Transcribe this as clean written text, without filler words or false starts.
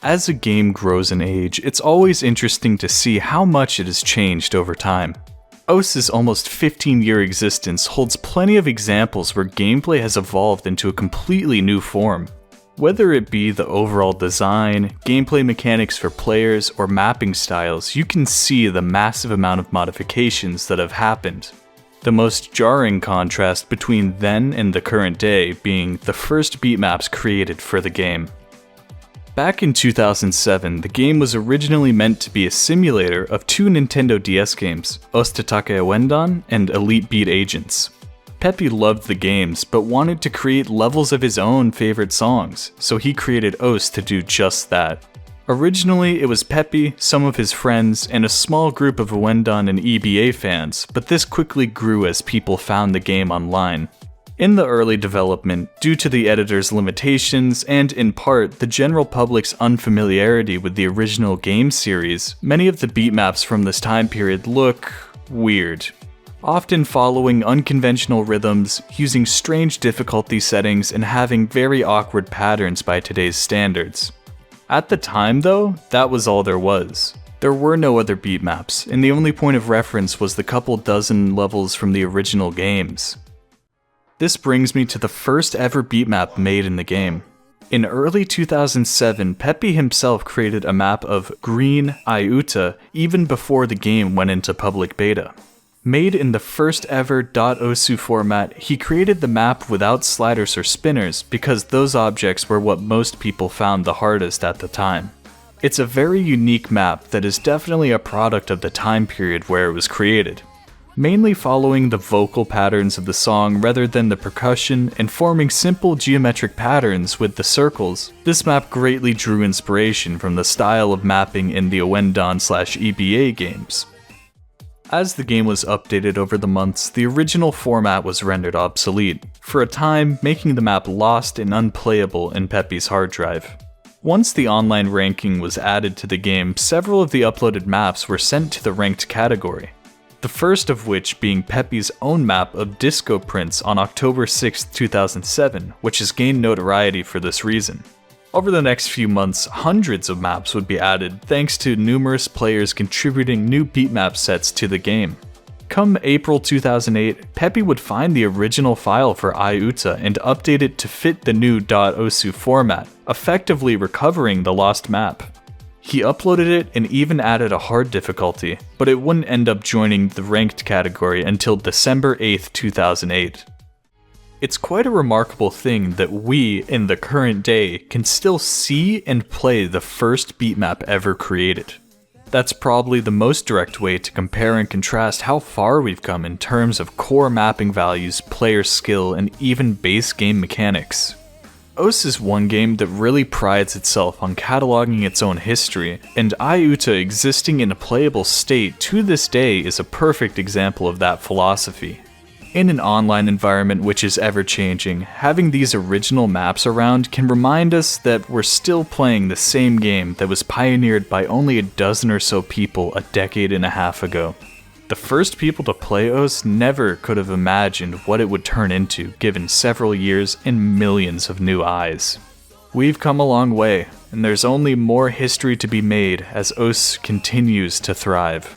As a game grows in age, it's always interesting to see how much it has changed over time. OS's almost 15-year existence holds plenty of examples where gameplay has evolved into a completely new form. Whether it be the overall design, gameplay mechanics for players, or mapping styles, you can see the massive amount of modifications that have happened. The most jarring contrast between then and the current day being the first beatmaps created for the game. Back in 2007, the game was originally meant to be a simulator of two Nintendo DS games, Tatake Ouendan and Elite Beat Agents. Peppy loved the games, but wanted to create levels of his own favorite songs, so he created OS to do just that. Originally, it was Peppy, some of his friends, and a small group of Ouendan and EBA fans, but this quickly grew as people found the game online. In the early development, due to the editor's limitations and, in part, the general public's unfamiliarity with the original game series, many of the beatmaps from this time period look weird. Often following unconventional rhythms, using strange difficulty settings, and having very awkward patterns by today's standards. At the time, though, that was all there was. There were no other beatmaps, and the only point of reference was the couple dozen levels from the original games. This brings me to the first ever beatmap made in the game. In early 2007, Peppy himself created a map of Green Iuta even before the game went into public beta. Made in the first ever .osu format, he created the map without sliders or spinners because those objects were what most people found the hardest at the time. It's a very unique map that is definitely a product of the time period where it was created. Mainly following the vocal patterns of the song rather than the percussion and forming simple geometric patterns with the circles, this map greatly drew inspiration from the style of mapping in the Ouendan/EBA games. As the game was updated over the months, the original format was rendered obsolete, for a time making the map lost and unplayable in Peppy's hard drive. Once the online ranking was added to the game, several of the uploaded maps were sent to the ranked category. The first of which being Peppy's own map of Disco Prince on October 6, 2007, which has gained notoriety for this reason. Over the next few months, hundreds of maps would be added thanks to numerous players contributing new beatmap sets to the game. Come April 2008, Peppy would find the original file for Iuta and update it to fit the new .osu format, effectively recovering the lost map. He uploaded it and even added a hard difficulty, but it wouldn't end up joining the ranked category until December 8, 2008. It's quite a remarkable thing that we, in the current day, can still see and play the first beatmap ever created. That's probably the most direct way to compare and contrast how far we've come in terms of core mapping values, player skill, and even base game mechanics. OS is one game that really prides itself on cataloging its own history, and Iuta existing in a playable state to this day is a perfect example of that philosophy. In an online environment which is ever-changing, having these original maps around can remind us that we're still playing the same game that was pioneered by only a dozen or so people a decade and a half ago. The first people to play OS never could have imagined what it would turn into given several years and millions of new eyes. We've come a long way, and there's only more history to be made as OS continues to thrive.